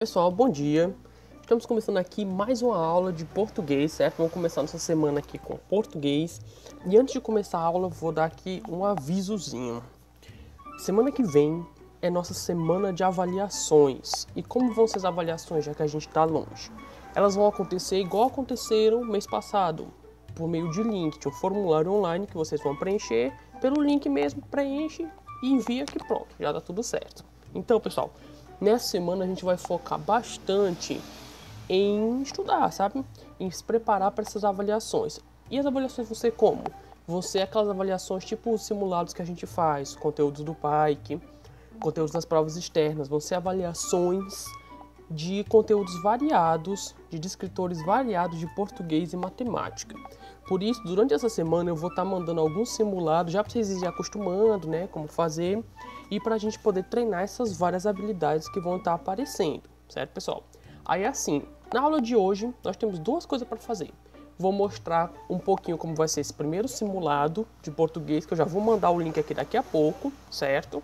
Pessoal, bom dia. Estamos começando aqui mais uma aula de português, certo? Vamos começar nossa semana aqui com português. E antes de começar a aula, eu vou dar aqui um avisozinho. Semana que vem é nossa semana de avaliações. E como vão ser as avaliações, já que a gente está longe? Elas vão acontecer igual aconteceram mês passado, por meio de link, de um formulário online que vocês vão preencher. Pelo link mesmo, preenche e envia que pronto, já dá tudo certo. Então, pessoal, nessa semana a gente vai focar bastante em estudar, sabe? Em se preparar para essas avaliações. E as avaliações vão ser como? Vão ser aquelas avaliações tipo os simulados que a gente faz, conteúdos do PAIC, conteúdos das provas externas. Vão ser avaliações de conteúdos variados, de descritores variados de português e matemática. Por isso, durante essa semana eu vou estar mandando alguns simulados, já para vocês irem acostumando, né, como fazer, e para a gente poder treinar essas várias habilidades que vão estar aparecendo, certo, pessoal? Aí assim, na aula de hoje nós temos duas coisas para fazer. Vou mostrar um pouquinho como vai ser esse primeiro simulado de português, que eu já vou mandar o link aqui daqui a pouco, certo?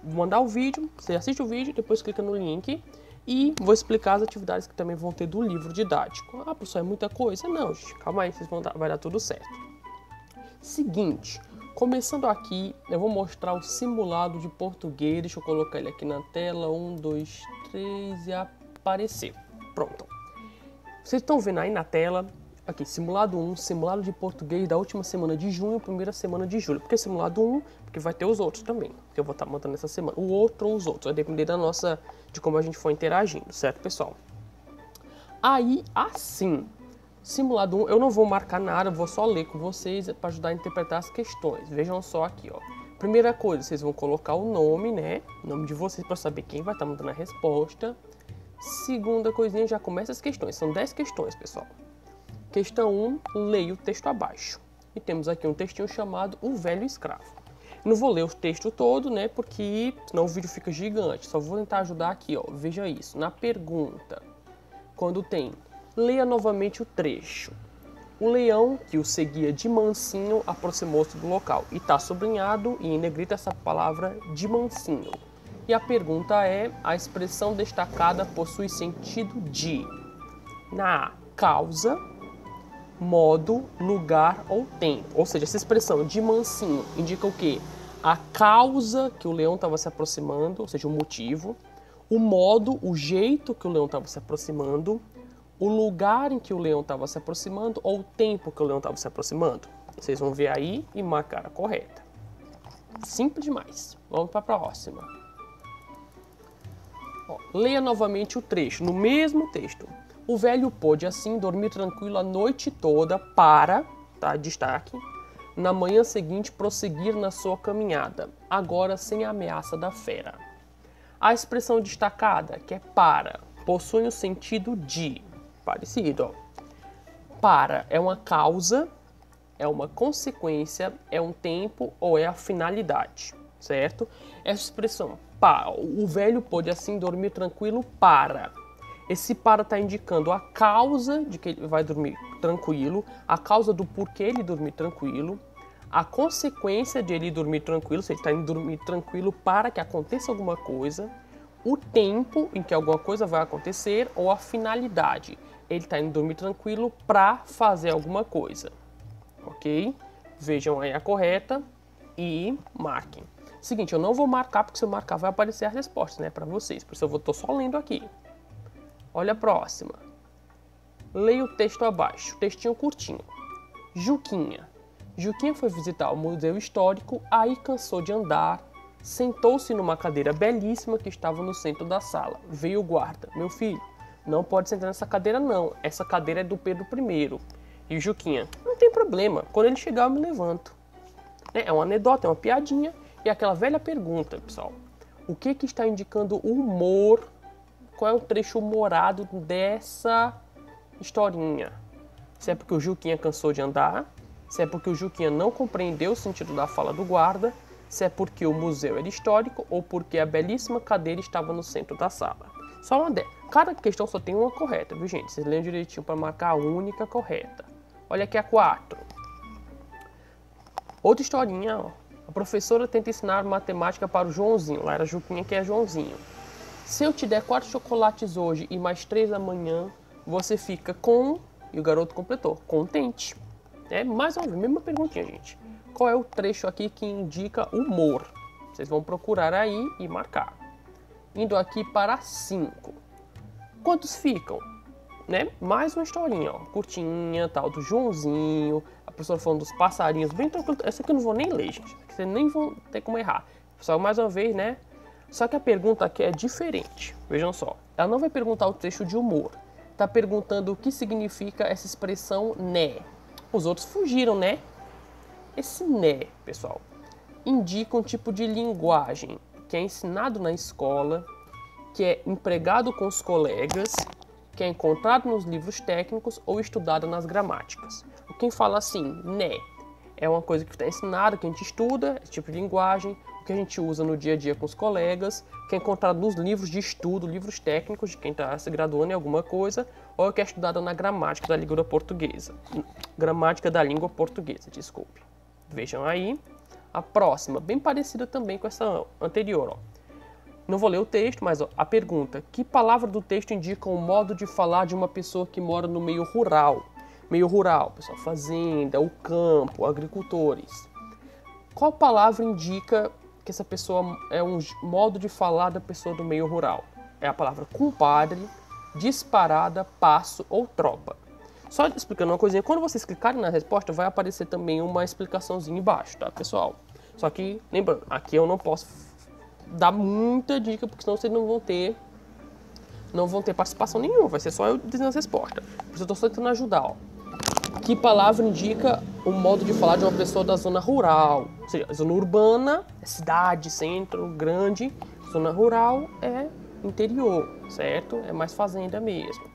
Vou mandar o vídeo, você assiste o vídeo, depois clica no link. E vou explicar as atividades que também vão ter do livro didático. Ah, professor, é muita coisa? Não, gente, calma aí, vai dar tudo certo. Seguinte, começando aqui, eu vou mostrar o simulado de português. Deixa eu colocar ele aqui na tela. 1, 2, 3 e apareceu. Pronto. Vocês estão vendo aí na tela, aqui, simulado 1, simulado de português da última semana de junho, primeira semana de julho. Por que simulado 1? Porque vai ter os outros também, que eu vou estar mandando essa semana. O outro ou os outros, vai depender de como a gente for interagindo, certo, pessoal? Aí, assim, simulado 1, eu não vou marcar nada, vou só ler com vocês para ajudar a interpretar as questões. Vejam só aqui, ó. Primeira coisa, vocês vão colocar o nome, né? O nome de vocês para saber quem vai estar mandando a resposta. Segunda coisinha, já começa as questões. São 10 questões, pessoal. Questão 1, leia o texto abaixo. E temos aqui um textinho chamado O Velho Escravo. Não vou ler o texto todo, né, porque senão o vídeo fica gigante. Só vou tentar ajudar aqui, ó. Veja isso. Na pergunta, quando tem, leia novamente o trecho. O leão, que o seguia de mansinho, aproximou-se do local. E está sublinhado e em negrita essa palavra de mansinho. E a pergunta é, a expressão destacada possui sentido de, na A, causa, modo, lugar ou tempo. Ou seja, essa expressão de mansinho indica o quê? A causa que o leão estava se aproximando, ou seja, o motivo. O modo, o jeito que o leão estava se aproximando. O lugar em que o leão estava se aproximando ou o tempo que o leão estava se aproximando. Vocês vão ver aí e marcar a correta. Simples demais. Vamos para a próxima. Ó, leia novamente o trecho, no mesmo texto. O velho pôde, assim, dormir tranquilo a noite toda para, tá, destaque, na manhã seguinte prosseguir na sua caminhada, agora sem a ameaça da fera. A expressão destacada, que é para, possui o sentido de, parecido, ó. Para é uma causa, é uma consequência, é um tempo ou é a finalidade, certo? Essa expressão, o velho pôde, assim, dormir tranquilo para. Esse para está indicando a causa de que ele vai dormir tranquilo, a causa do porquê ele dormir tranquilo, a consequência de ele dormir tranquilo, se ele está indo dormir tranquilo para que aconteça alguma coisa, o tempo em que alguma coisa vai acontecer ou a finalidade. Ele está indo dormir tranquilo para fazer alguma coisa, ok? Vejam aí a correta e marquem. Seguinte, eu não vou marcar porque se eu marcar vai aparecer a resposta, né, para vocês, por isso eu estou só lendo aqui. Olha a próxima. Leia o texto abaixo. Textinho curtinho. Juquinha. Juquinha foi visitar o museu histórico, aí cansou de andar, sentou-se numa cadeira belíssima que estava no centro da sala. Veio o guarda. Meu filho, não pode sentar nessa cadeira não. Essa cadeira é do Pedro I. E o Juquinha, não tem problema. Quando ele chegar eu me levanto. É uma anedota, é uma piadinha. E aquela velha pergunta, pessoal. O que está indicando o humor? Qual é o trecho humorado dessa historinha? Se é porque o Juquinha cansou de andar, se é porque o Juquinha não compreendeu o sentido da fala do guarda, se é porque o museu era histórico ou porque a belíssima cadeira estava no centro da sala. Só uma ideia. Cada questão só tem uma correta, viu, gente? Vocês leiam direitinho para marcar a única correta. Olha aqui a 4. Outra historinha, ó. A professora tenta ensinar matemática para o Joãozinho. Lá era Juquinha, que é Joãozinho. Se eu te der 4 chocolates hoje e mais 3 amanhã, você fica com... E o garoto completou, contente. Mais uma vez, mesma perguntinha, gente. Qual é o trecho aqui que indica humor? Vocês vão procurar aí e marcar. Indo aqui para 5. Quantos ficam? Mais uma historinha, ó, curtinha, tal, do Joãozinho, a professora falando dos passarinhos, bem tranquilo. Essa aqui eu não vou nem ler, gente. Vocês nem vão ter como errar. Só mais uma vez, Só que a pergunta aqui é diferente. Vejam só. Ela não vai perguntar o trecho de humor. Tá perguntando o que significa essa expressão né. Os outros fugiram, Esse né, pessoal, indica um tipo de linguagem que é ensinado na escola, que é empregado com os colegas, que é encontrado nos livros técnicos ou estudado nas gramáticas. Quem fala assim, né, é uma coisa que está ensinada, que a gente estuda, esse tipo de linguagem, que a gente usa no dia a dia com os colegas, que é encontrado nos livros de estudo, livros técnicos de quem está se graduando em alguma coisa, ou que é estudada na gramática da língua portuguesa. Gramática da língua portuguesa, desculpe. Vejam aí. A próxima, bem parecida também com essa anterior, ó. Não vou ler o texto, mas ó, a pergunta: que palavra do texto indica o modo de falar de uma pessoa que mora no meio rural? Meio rural, pessoal, fazenda, o campo, agricultores. Qual palavra indica que essa pessoa é um modo de falar da pessoa do meio rural? É a palavra compadre, disparada, passo ou tropa. Só explicando uma coisinha, quando vocês clicarem na resposta, vai aparecer também uma explicaçãozinha embaixo, tá, pessoal? Só que, lembrando, aqui eu não posso dar muita dica, porque senão vocês não vão ter participação nenhuma, vai ser só eu dizendo as respostas. Por isso eu tô só tentando ajudar, ó. Que palavra indica o modo de falar de uma pessoa da zona rural? Ou seja, zona urbana é cidade, centro, grande. Zona rural é interior, certo? É mais fazenda mesmo.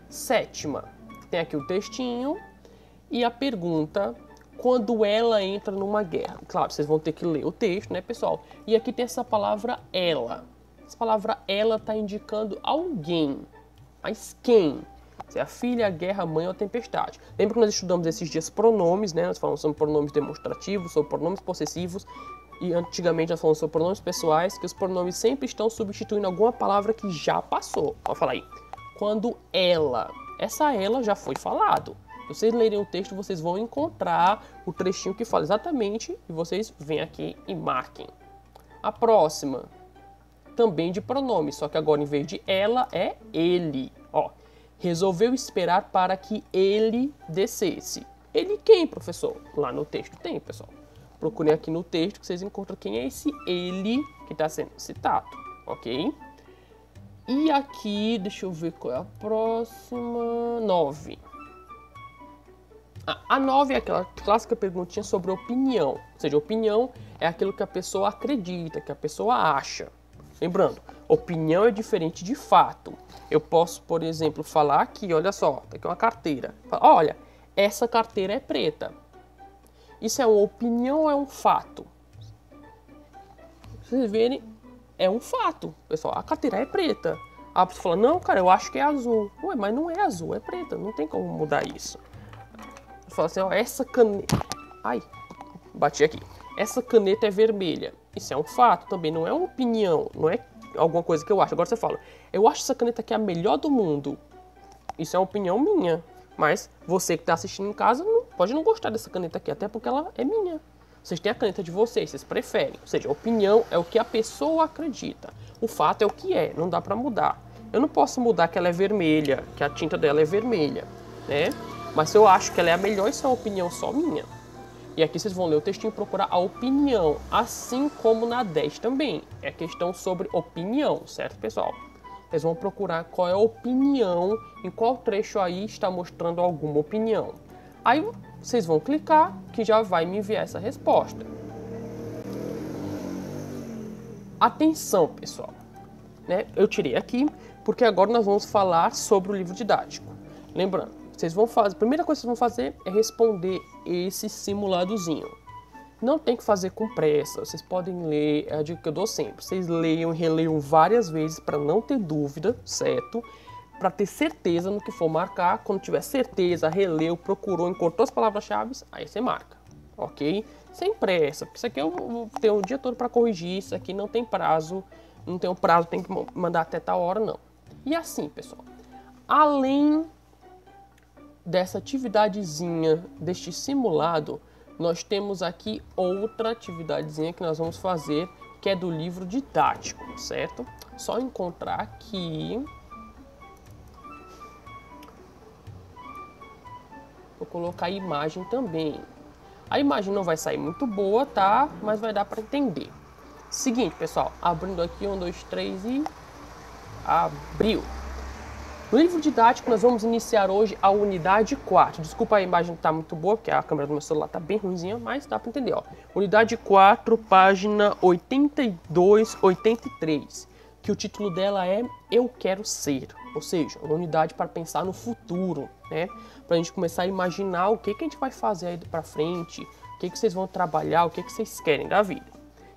7ª, tem aqui o textinho e a pergunta: quando ela entra numa guerra? Claro, vocês vão ter que ler o texto, pessoal? E aqui tem essa palavra ela. Essa palavra ela está indicando alguém. Mas quem? Se é a filha, a guerra, a mãe ou a tempestade. Lembra que nós estudamos esses dias pronomes, Nós falamos sobre pronomes demonstrativos, sobre pronomes possessivos. E antigamente nós falamos sobre pronomes pessoais, que os pronomes sempre estão substituindo alguma palavra que já passou. Vamos falar aí. Quando ela. Essa ela já foi falado. Se vocês lerem o texto, vocês vão encontrar o trechinho que fala exatamente e vocês vêm aqui e marquem. A próxima, também de pronome, só que agora em vez de ela é ele. Ó, resolveu esperar para que ele descesse. Ele quem, professor? Lá no texto tem, pessoal. Procurem aqui no texto que vocês encontram quem é esse ele que está sendo citado, ok? E aqui, deixa eu ver qual é a próxima. 9. A 9 é aquela clássica perguntinha sobre opinião. Ou seja, opinião é aquilo que a pessoa acredita, que a pessoa acha. Lembrando, opinião é diferente de fato. Eu posso, por exemplo, falar aqui, olha só, tá aqui uma carteira. Olha, essa carteira é preta. Isso é uma opinião ou é um fato? Vocês verem, é um fato, pessoal. A carteira é preta. A pessoa fala, não, cara, eu acho que é azul. Ué, mas não é azul, é preta. Não tem como mudar isso. Fala assim, ó, essa caneta... Ai, bati aqui. Essa caneta é vermelha. Isso é um fato também, não é uma opinião. Não é alguma coisa que eu acho. Agora você fala, eu acho essa caneta aqui a melhor do mundo. Isso é uma opinião minha. Mas você que está assistindo em casa pode não gostar dessa caneta aqui, até porque ela é minha. Vocês têm a caneta de vocês, vocês preferem. Ou seja, a opinião é o que a pessoa acredita. O fato é o que é, não dá para mudar. Eu não posso mudar que ela é vermelha, que a tinta dela é vermelha, Mas se eu acho que ela é a melhor, isso é uma opinião só minha. E aqui vocês vão ler o textinho e procurar a opinião, assim como na 10 também. É questão sobre opinião, certo, pessoal? Vocês vão procurar qual é a opinião, em qual trecho aí está mostrando alguma opinião. Aí vocês vão clicar, que já vai me enviar essa resposta. Atenção, pessoal. Eu tirei aqui, porque agora nós vamos falar sobre o livro didático. Lembrando, vocês vão fazer, a primeira coisa que vocês vão fazer é responder esse simuladozinho. Não tem que fazer com pressa, vocês podem ler, é a dica que eu dou sempre. Vocês leiam e releiam várias vezes para não ter dúvida, certo? Para ter certeza no que for marcar. Quando tiver certeza, releu, procurou, encontrou as palavras-chave, aí você marca, ok? Sem pressa, porque isso aqui eu vou ter o dia todo para corrigir, isso aqui não tem prazo não tem um prazo, tem que mandar até tal hora, não. E assim, pessoal, além dessa atividadezinha, deste simulado, nós temos aqui outra atividadezinha que nós vamos fazer, que é do livro didático, certo? Só encontrar aqui. Vou colocar a imagem também. A imagem não vai sair muito boa, tá? Mas vai dar para entender. Seguinte, pessoal, abrindo aqui 1, 2, 3 e abriu. No livro didático, nós vamos iniciar hoje a unidade 4. Desculpa, a imagem não está muito boa, porque a câmera do meu celular está bem ruimzinha, mas dá para entender, ó. Unidade 4, página 82, 83, que o título dela é Eu Quero Ser, ou seja, uma unidade para pensar no futuro, né? Para a gente começar a imaginar o que a gente vai fazer aí para frente, o que vocês vão trabalhar, o que vocês querem da vida.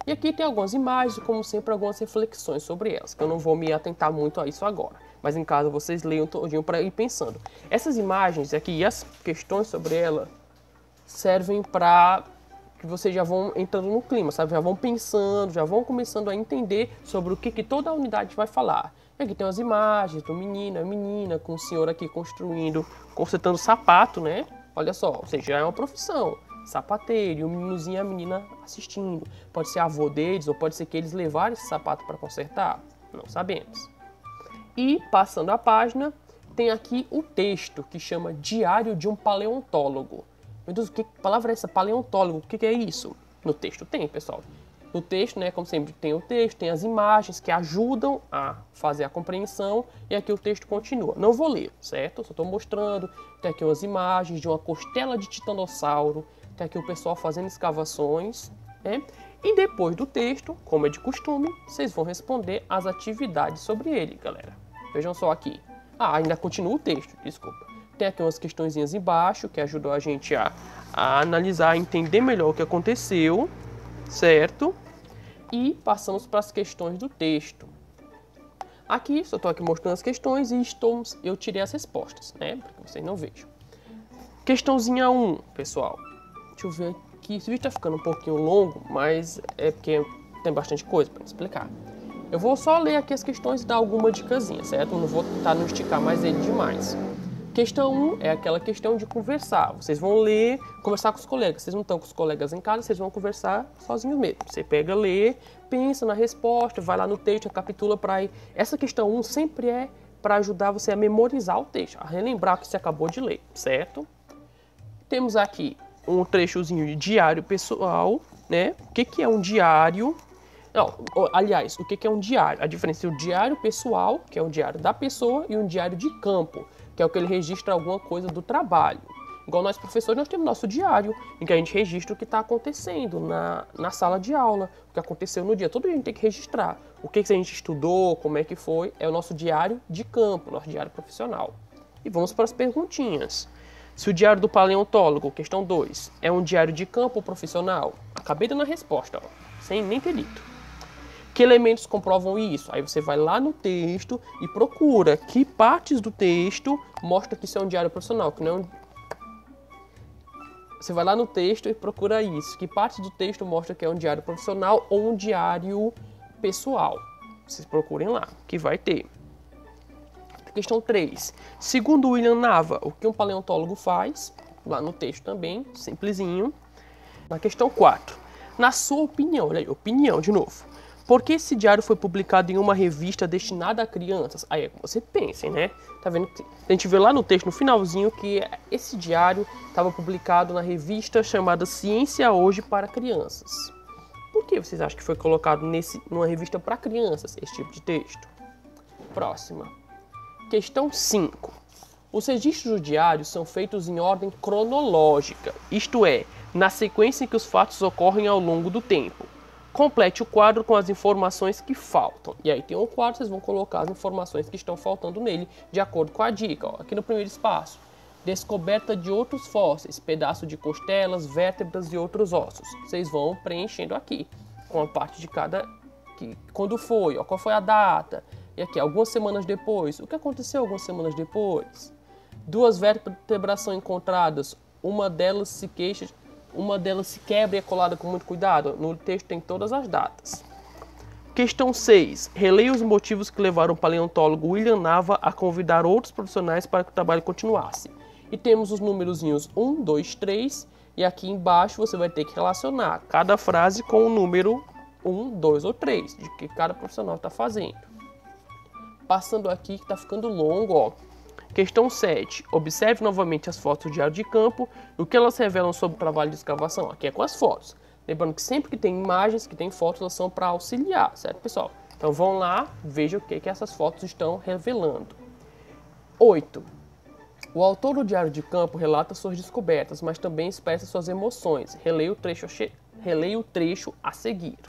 E aqui tem algumas imagens, como sempre, algumas reflexões sobre elas, que eu não vou me atentar muito a isso agora. Mas em casa vocês leiam todinho para ir pensando. Essas imagens aqui e as questões sobre ela servem para que vocês já vão entrando no clima, sabe? Já vão pensando, já vão começando a entender sobre o que toda a unidade vai falar. E aqui tem as imagens do menino, a menina, com o senhor aqui construindo, consertando sapato, né? Olha só, ou seja, já é uma profissão. Sapateiro, e o meninozinho e a menina assistindo. Pode ser avô deles, ou pode ser que eles levaram esse sapato para consertar. Não sabemos. E, passando a página, tem aqui o texto, que chama Diário de um Paleontólogo. Meu Deus, que palavra é essa? Paleontólogo, o que é isso? No texto tem, pessoal. No texto, né, como sempre, tem o texto, tem as imagens que ajudam a fazer a compreensão, e aqui o texto continua. Não vou ler, certo? Só estou mostrando. Tem aqui umas imagens de uma costela de titanossauro, tem aqui o pessoal fazendo escavações, né? E depois do texto, como é de costume, vocês vão responder as atividades sobre ele, galera. Vejam só aqui. Ainda continua o texto, desculpa. Tem aqui umas questõezinhas embaixo que ajudam a gente a analisar, a entender melhor o que aconteceu, certo? E passamos para as questões do texto. Aqui, só estou aqui mostrando as questões e eu tirei as respostas, né? Para que vocês não vejam. Questãozinha 1, pessoal. Deixa eu ver aqui. Esse vídeo está ficando um pouquinho longo, mas é porque tem bastante coisa para explicar. Eu vou só ler aqui as questões e dar alguma dicasinha, certo? Eu não vou tentar não esticar mais ele demais. Questão 1 é aquela questão de conversar. Vocês vão ler, conversar com os colegas. Vocês não estão com os colegas em casa, vocês vão conversar sozinhos mesmo. Você pega, lê, pensa na resposta, vai lá no texto, recapitula para ir. Essa questão 1 sempre é para ajudar você a memorizar o texto, a relembrar o que você acabou de ler, certo? Temos aqui um trechozinho de diário pessoal, né? O que é um diário? Não, aliás, o que é um diário? A diferença entre o diário pessoal, que é o diário da pessoa, e um diário de campo, que é o que ele registra alguma coisa do trabalho. Igual nós professores, nós temos nosso diário, em que a gente registra o que está acontecendo na sala de aula, o que aconteceu no dia. Todo dia a gente tem que registrar. O que a gente estudou, como é que foi, é o nosso diário de campo, nosso diário profissional. E vamos para as perguntinhas. Se o diário do paleontólogo, questão 2, é um diário de campo ou profissional? Acabei dando a resposta, ó, sem nem ter dito. Que elementos comprovam isso? Aí você vai lá no texto e procura que partes do texto mostram que isso é um diário profissional, que não é um... Você vai lá no texto e procura isso. Que partes do texto mostram que é um diário profissional ou um diário pessoal. Vocês procurem lá, que vai ter. Questão 3. Segundo William Nava, o que um paleontólogo faz? Lá no texto também, simplesinho. Na questão 4. Na sua opinião, olha aí, opinião de novo. Por que esse diário foi publicado em uma revista destinada a crianças? Aí é como você pensa, né? Tá vendo? A gente vê lá no texto, no finalzinho, que esse diário estava publicado na revista chamada Ciência Hoje para Crianças. Por que vocês acham que foi colocado numa revista para crianças esse tipo de texto? Próxima. Questão 5. Os registros do diário são feitos em ordem cronológica, isto é, na sequência em que os fatos ocorrem ao longo do tempo. Complete o quadro com as informações que faltam. E aí tem um quadro, vocês vão colocar as informações que estão faltando nele, de acordo com a dica. Ó, aqui no primeiro espaço, descoberta de outros fósseis, pedaço de costelas, vértebras e outros ossos. Vocês vão preenchendo aqui, com a parte de cada... quando foi, ó, qual foi a data. E aqui, algumas semanas depois. O que aconteceu algumas semanas depois? 2 vértebras são encontradas, uma delas se quebra e é colada com muito cuidado. No texto tem todas as datas. Questão 6. Releia os motivos que levaram o paleontólogo William Nava a convidar outros profissionais para que o trabalho continuasse. E temos os númerozinhos 1, 2, 3. E aqui embaixo você vai ter que relacionar cada frase com o número 1, 2 ou 3, de que cada profissional está fazendo. Passando aqui, que está ficando longo, ó. Questão 7. Observe novamente as fotos do diário de campo e o que elas revelam sobre o trabalho de escavação. Aqui é com as fotos. Lembrando que sempre que tem imagens, que tem fotos, elas são para auxiliar, certo, pessoal? Então vão lá, vejam o que essas fotos estão revelando. 8. O autor do diário de campo relata suas descobertas, mas também expressa suas emoções. Releia o trecho a seguir.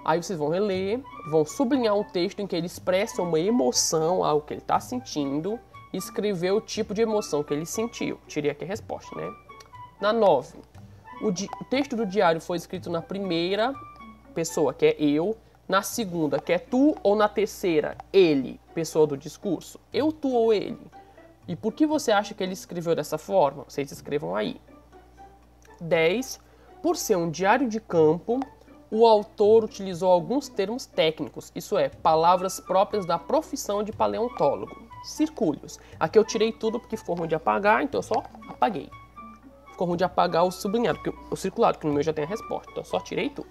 Aí vocês vão reler, vão sublinhar um texto em que ele expressa uma emoção, algo que ele está sentindo, e escrever o tipo de emoção que ele sentiu. Tirei aqui a resposta, né? Na 9. O texto do diário foi escrito na primeira pessoa, que é eu, na segunda, que é tu, ou na terceira, ele, pessoa do discurso. Eu, tu ou ele. E por que você acha que ele escreveu dessa forma? Vocês escrevam aí. 10. Por ser um diário de campo, o autor utilizou alguns termos técnicos, isso é, palavras próprias da profissão de paleontólogo. Circúlios. Aqui eu tirei tudo porque ficou ruim de apagar, então eu só apaguei. Ficou ruim de apagar o sublinhado, o circulado, que no meu já tem a resposta, então eu só tirei tudo.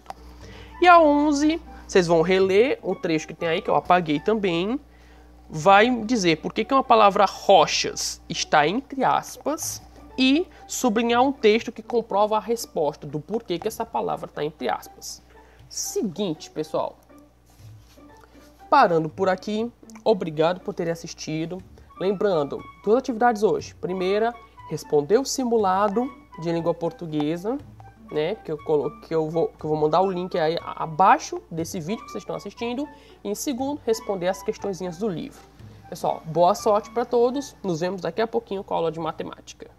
E a 11, vocês vão reler o trecho que tem aí, que eu apaguei também. Vai dizer por que uma palavra rochas está entre aspas e sublinhar um texto que comprova a resposta do porquê que essa palavra está entre aspas. Seguinte, pessoal. Parando por aqui, obrigado por terem assistido. Lembrando, 2 atividades hoje. Primeira, responder o simulado de língua portuguesa, né, que eu vou mandar o link aí abaixo desse vídeo que vocês estão assistindo. E em segundo, responder as questõezinhas do livro. Pessoal, boa sorte para todos. Nos vemos daqui a pouquinho com a aula de matemática.